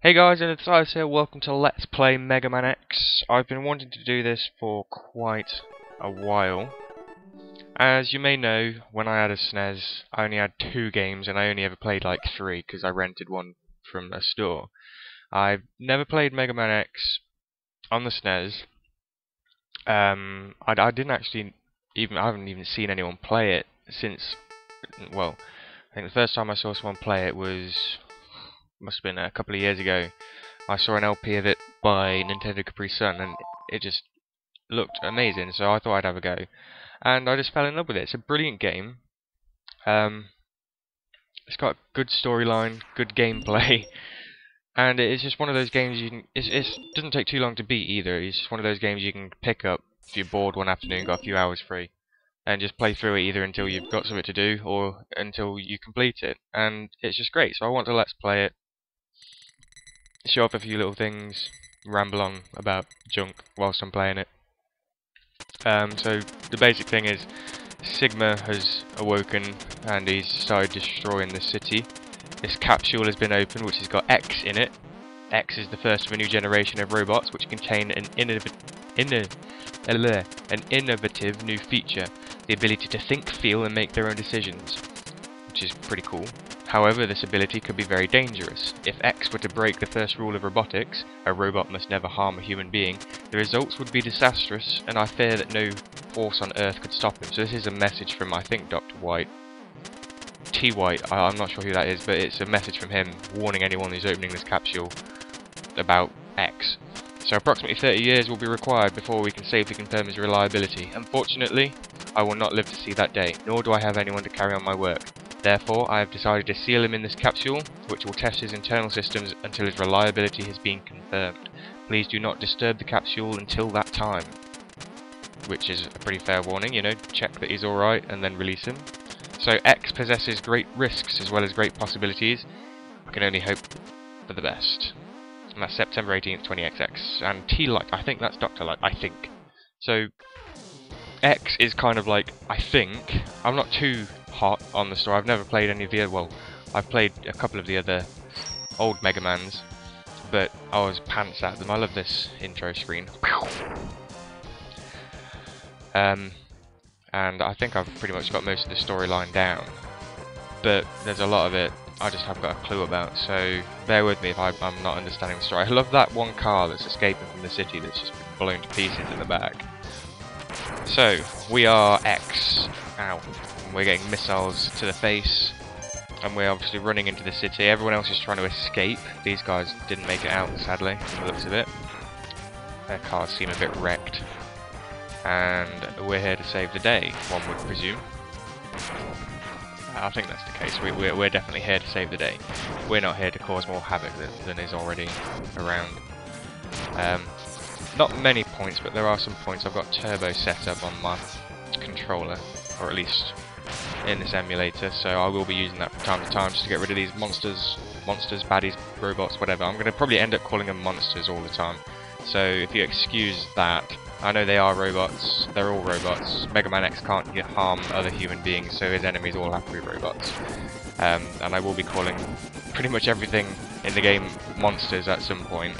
Hey guys, and it's Ice here. Welcome to Let's Play Megaman X. I've been wanting to do this for quite a while. As you may know, when I had a SNES, I only had 2 games, and I only ever played like 3 because I rented one from a store. I've never played Megaman X on the SNES. I didn't actually I haven't even seen anyone play it since. Well, I think the first time I saw someone play it must have been a couple of years ago. I saw an LP of it by Nintendo Capri Sun, and it just looked amazing, so I thought I'd have a go. And I just fell in love with it. It's a brilliant game. It's got a good storyline, good gameplay, and it's just one of those games you can. It doesn't take too long to beat either. It's just one of those games you can pick up if you're bored one afternoon, got a few hours free, and just play through it either until you've got something to do or until you complete it. And it's just great. So I want to let's play it. Show off a few little things, ramble on about junk whilst I'm playing it. So the basic thing is Sigma has awoken and he's started destroying the city. This capsule has been opened, which has got X in it. X is the first of a new generation of robots which contain an innovative new feature, the ability to think, feel and make their own decisions, which is pretty cool. However, this ability could be very dangerous. If X were to break the first rule of robotics, a robot must never harm a human being, the results would be disastrous, and I fear that no force on Earth could stop him. So this is a message from, I think, Dr. White. T. White, I'm not sure who that is, but it's a message from him warning anyone who's opening this capsule about X. So approximately 30 years will be required before we can safely confirm his reliability. Unfortunately, I will not live to see that day, nor do I have anyone to carry on my work. Therefore, I have decided to seal him in this capsule, which will test his internal systems until his reliability has been confirmed. Please do not disturb the capsule until that time. Which is a pretty fair warning, you know, check that he's alright and then release him. So X possesses great risks as well as great possibilities. I can only hope for the best. And that's September 18th, 20XX. And T-Light, I think that's Dr. Light, I think. So X is kind of like, I think, I'm not too hot on the story. I've never played any of the other, well, I've played a couple of the other old Megamans, but I was pants at them. I love this intro screen. And I think I've pretty much got most of the storyline down, but there's a lot of it I just haven't got a clue about, so bear with me if I'm not understanding the story. I love that one car that's escaping from the city that's just been blown to pieces in the back. So, we are X. Ow. We're getting missiles to the face, and we're obviously running into the city. Everyone else is trying to escape. These guys didn't make it out, sadly, from the looks of it. Their cars seem a bit wrecked. And we're here to save the day, one would presume. I think that's the case. We're definitely here to save the day. We're not here to cause more havoc than is already around. Not many points, but there are some points. I've got turbo set up on my controller, or at least in this emulator, so I will be using that from time to time just to get rid of these monsters, baddies, robots, whatever. I'm going to probably end up calling them monsters all the time, so if you excuse that. I know they are robots, they're all robots. Megaman X can't harm other human beings, so his enemies all have to be robots. And I will be calling pretty much everything in the game monsters at some point.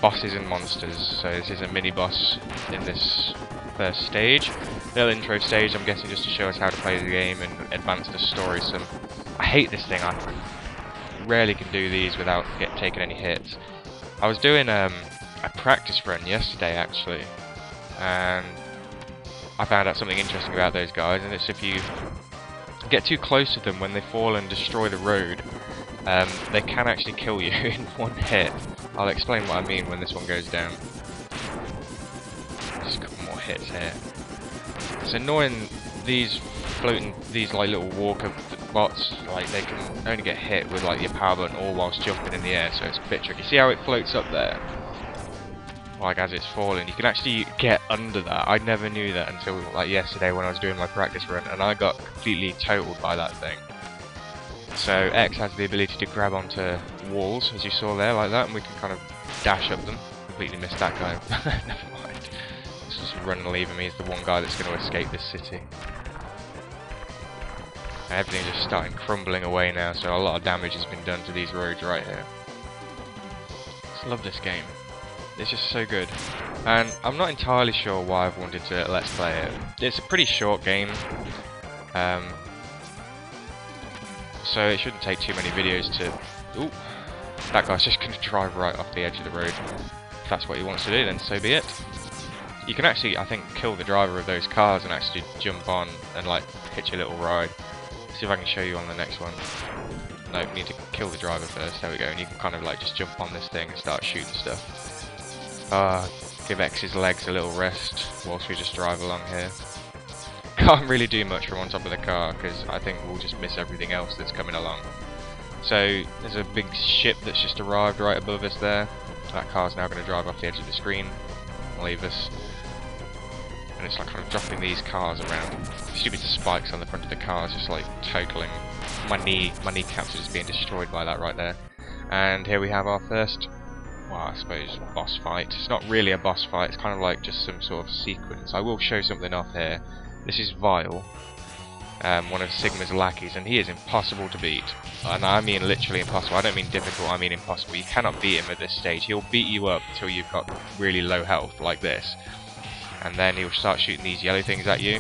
Bosses and monsters, so this is a mini-boss in this first stage. Little intro stage, I'm guessing just to show us how to play the game and advance the story some. I hate this thing, I rarely can do these without taking any hits. I was doing a practice run yesterday actually, and I found out something interesting about those guys, and it's if you get too close to them when they fall and destroy the road, they can actually kill you in one hit. I'll explain what I mean when this one goes down. Just a couple more hits here. It's annoying, these like little walker bots, like they can only get hit with like your power button or whilst jumping in the air, so it's a bit tricky. See how it floats up there? Like as it's falling, you can actually get under that. I never knew that until like yesterday when I was doing my practice run, and I got completely totaled by that thing. So X has the ability to grab onto walls, as you saw there, like that, and we can kind of dash up them. Completely missed that guy. Never mind. Let's just run and leave him. He's the one guy that's going to escape this city. Everything's just starting crumbling away now, so a lot of damage has been done to these roads right here. Love this game. It's just so good. And I'm not entirely sure why I've wanted to let's play it. It's a pretty short game. So it shouldn't take too many videos to... Ooh! That guy's just going to drive right off the edge of the road. If that's what he wants to do, then so be it. You can actually, I think, kill the driver of those cars and actually jump on and like hitch a little ride. See if I can show you on the next one. No, we need to kill the driver first. There we go. And you can kind of like just jump on this thing and start shooting stuff. Give X's legs a little rest whilst we just drive along here. Can't really do much from on top of the car because I think we'll just miss everything else that's coming along. So there's a big ship that's just arrived right above us there. That car's now going to drive off the edge of the screen and leave us. And it's like kind of dropping these cars around. Stupid spikes on the front of the cars, just like totaling. My kneecaps are just being destroyed by that right there. And here we have our first, well, I suppose, boss fight. It's not really a boss fight, it's kind of like just some sort of sequence. I will show something off here. This is Vile, one of Sigma's lackeys, and he is impossible to beat. And I mean literally impossible. I don't mean difficult, I mean impossible. You cannot beat him at this stage. He'll beat you up until you've got really low health, like this. And then he'll start shooting these yellow things at you.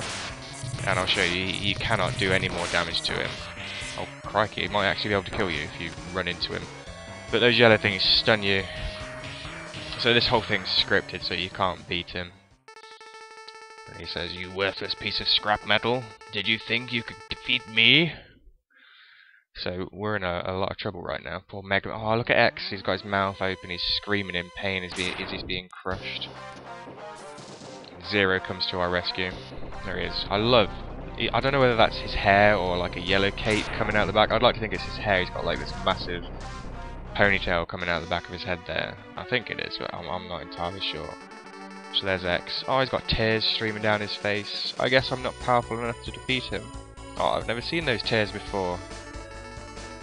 And I'll show you, you cannot do any more damage to him. Oh crikey, he might actually be able to kill you if you run into him. But those yellow things stun you. So this whole thing's scripted, so you can't beat him. And he says, "You worthless piece of scrap metal, did you think you could defeat me?" So we're in a lot of trouble right now. Poor Megaman. Oh, look at X, he's got his mouth open, he's screaming in pain as he's being crushed. Zero comes to our rescue. There he is. I don't know whether that's his hair or like a yellow cape coming out the back. I'd like to think it's his hair. He's got like this massive ponytail coming out the back of his head there. I think it is, but I'm not entirely sure. So there's X. Oh, he's got tears streaming down his face. I guess I'm not powerful enough to defeat him. Oh, I've never seen those tears before.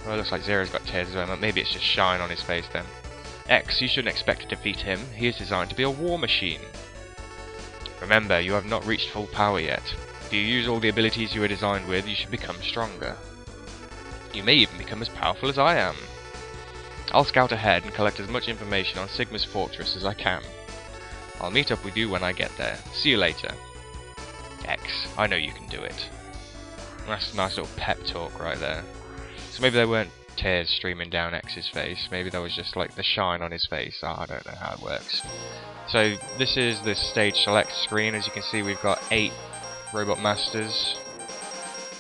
Well, it looks like Zero's got tears as well. Maybe it's just shine on his face then. X, you shouldn't expect to defeat him. He is designed to be a war machine. Remember, you have not reached full power yet. If you use all the abilities you were designed with, you should become stronger. You may even become as powerful as I am. I'll scout ahead and collect as much information on Sigma's fortress as I can. I'll meet up with you when I get there. See you later. X, I know you can do it. That's a nice little pep talk right there. So maybe there weren't tears streaming down X's face, maybe there was just like the shine on his face. Oh, I don't know how it works. So this is the stage select screen. As you can see, we've got 8 robot masters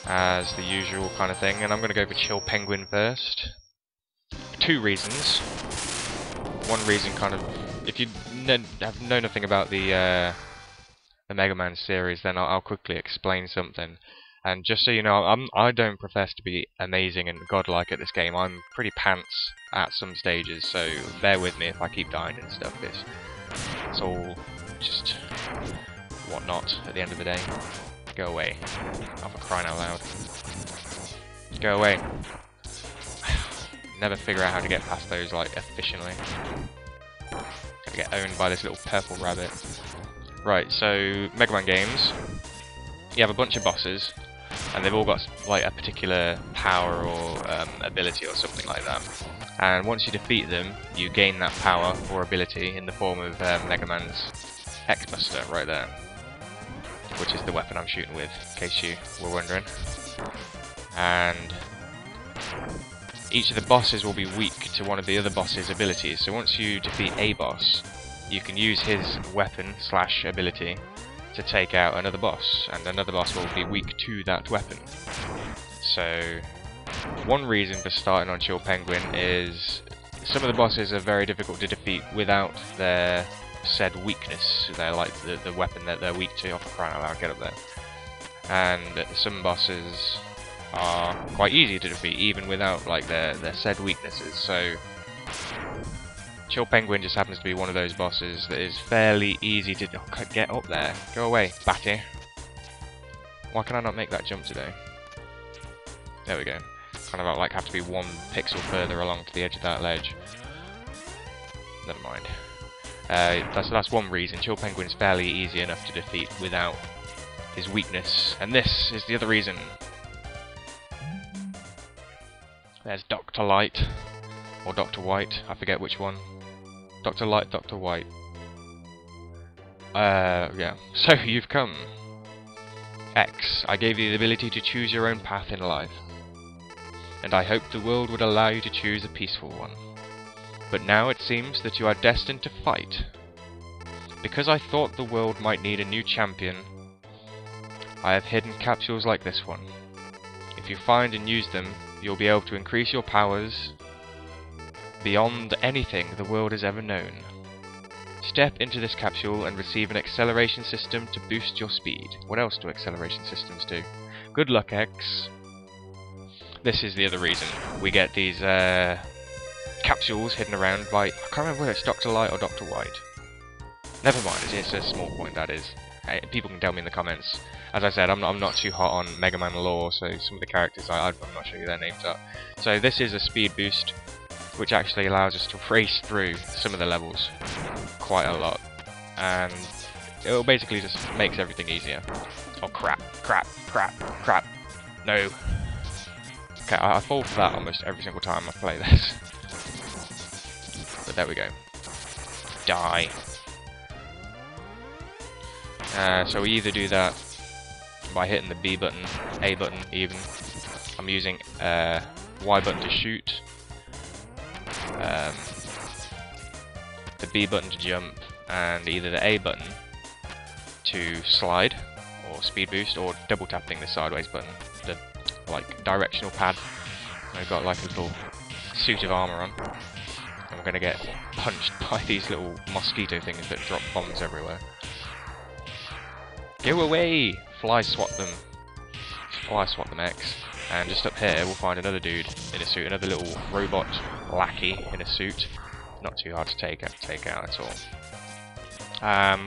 as the usual kind of thing, and I'm going to go for Chill Penguin first. 2 reasons. One reason, kind of, if you know nothing about the Megaman series, then I'll quickly explain something. And just so you know, I don't profess to be amazing and godlike at this game. I'm pretty pants at some stages, so bear with me if I keep dying and stuff. It's all just whatnot at the end of the day. Go away. Oh, for crying out loud. Go away. Never figure out how to get past those like efficiently. Gonna get owned by this little purple rabbit. Right, so Megaman games. You have a bunch of bosses, and they've all got like a particular power or ability or something like that. And once you defeat them, you gain that power or ability in the form of Megaman's X-Buster right there, which is the weapon I'm shooting with, in case you were wondering. And each of the bosses will be weak to one of the other boss's abilities. So once you defeat a boss, you can use his weapon / ability to take out another boss, and another boss will be weak to that weapon. So one reason for starting on Chill Penguin is some of the bosses are very difficult to defeat without their said weakness. They're like the weapon that they're weak to. Oh, for crying out loud, get up there. And some bosses are quite easy to defeat even without like their said weaknesses. So Chill Penguin just happens to be one of those bosses that is fairly easy to get up there. Go away, Batty. Why can I not make that jump today? There we go. Kind of like have to be 1 pixel further along to the edge of that ledge. Never mind. That's one reason. Chill Penguin's fairly easy enough to defeat without his weakness. And this is the other reason. There's Dr. Light. Or Dr. White, I forget which one. Dr. Light, Dr. White. Yeah. So, you've come. X, I gave you the ability to choose your own path in life. And I hoped the world would allow you to choose a peaceful one. But now it seems that you are destined to fight. Because I thought the world might need a new champion, I have hidden capsules like this one. If you find and use them, you'll be able to increase your powers beyond anything the world has ever known. Step into this capsule and receive an acceleration system to boost your speed. What else do acceleration systems do? Good luck, X. This is the other reason we get these capsules hidden around by... I can't remember whether it's Dr. Light or Dr. White. Never mind, it's a small point, that is. People can tell me in the comments. As I said, I'm not too hot on Megaman lore, so some of the characters I'm not sure who their names are. So this is a speed boost, which actually allows us to race through some of the levels quite a lot, and it basically just makes everything easier. Oh crap, crap, crap, crap. No. Okay, I fall for that almost every single time I play this. But there we go. Die. So we either do that by hitting the B button, A button even. I'm using Y button to shoot. The B button to jump, and either the A button to slide or speed boost, or double tapping the sideways button, the like directional pad. I've got like a little suit of armor on, and we're gonna get punched by these little mosquito things that drop bombs everywhere. Go away! Fly swat them. Fly swat them, X. And just up here we'll find another dude in a suit, another little robot lackey in a suit. Not too hard to take out at all.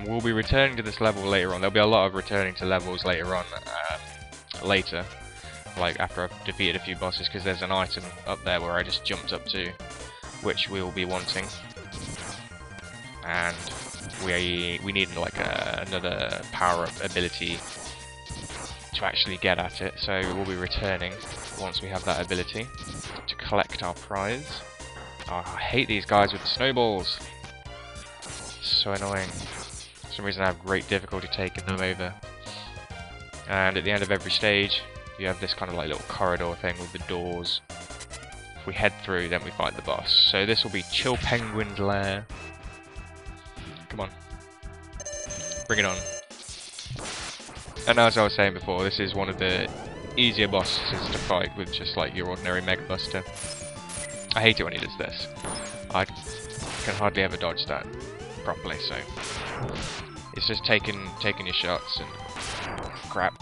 We'll be returning to this level later on. There'll be a lot of returning to levels later on, later, like after I've defeated a few bosses, because there's an item up there where I just jumped up to, which we'll be wanting. And we need like another power-up ability to actually get at it, so we'll be returning once we have that ability to collect our prize. Oh, I hate these guys with the snowballs. So annoying. For some reason I have great difficulty taking them over. And at the end of every stage you have this kind of like little corridor thing with the doors. If we head through, then we fight the boss. So this will be Chill Penguin's lair. Come on. Bring it on. And as I was saying before, this is one of the easier bosses to fight with just like your ordinary Mega Buster. I hate it when he does this. I can hardly ever dodge that properly, so it's just taking your shots and crap.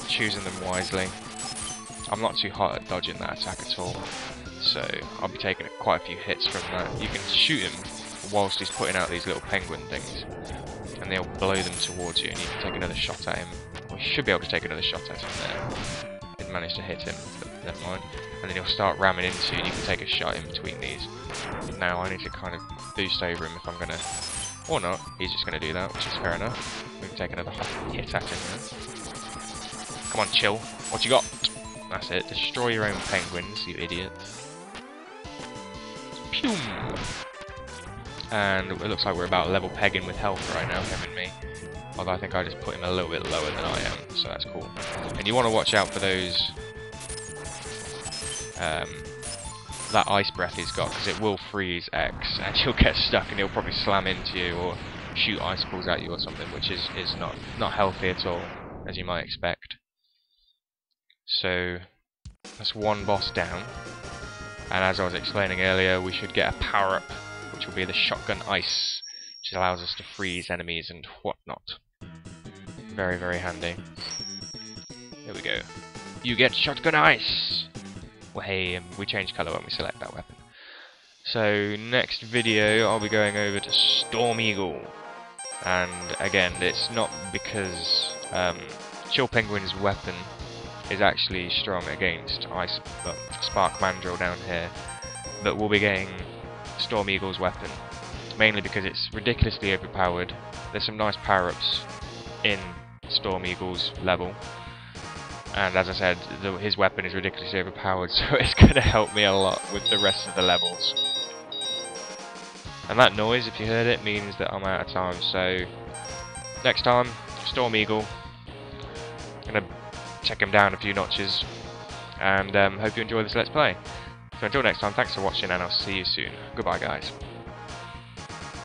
Choosing them wisely. I'm not too hot at dodging that attack at all, so I'll be taking quite a few hits from that. You can shoot him whilst he's putting out these little penguin things, and they'll blow them towards you, and you can take another shot at him. We should be able to take another shot at him there. Didn't manage to hit him, but never mind. And then he'll start ramming into you, and you can take a shot in between these. Now I need to kind of boost over him if I'm gonna, or not. He's just gonna do that, which is fair enough. We can take another hit at him then. Come on, chill. What you got? That's it. Destroy your own penguins, you idiot. Pew! And it looks like we're about level pegging with health right now, him and me. Although I think I just put him a little bit lower than I am, so that's cool. And you want to watch out for those... that ice breath he's got, because it will freeze X, and you'll get stuck and he'll probably slam into you or shoot icicles at you or something, which is not healthy at all, as you might expect. So, that's one boss down. And as I was explaining earlier, we should get a power-up, which will be the Shotgun Ice, which allows us to freeze enemies and whatnot. Very, very handy. Here we go. You get Shotgun Ice! Well, hey, we change colour when we select that weapon. So, next video, I'll be going over to Storm Eagle. And again, it's not because Chill Penguin's weapon is actually strong against Spark Mandrill down here, but we'll be getting Storm Eagle's weapon, mainly because it's ridiculously overpowered. There's some nice power-ups in Storm Eagle's level, And as I said, his weapon is ridiculously overpowered, so it's going to help me a lot with the rest of the levels. And that noise, if you heard it, means that I'm out of time. So next time, Storm Eagle. I'm going to check him down a few notches. And hope you enjoy this Let's Play. So until next time, thanks for watching, and I'll see you soon. Goodbye, guys.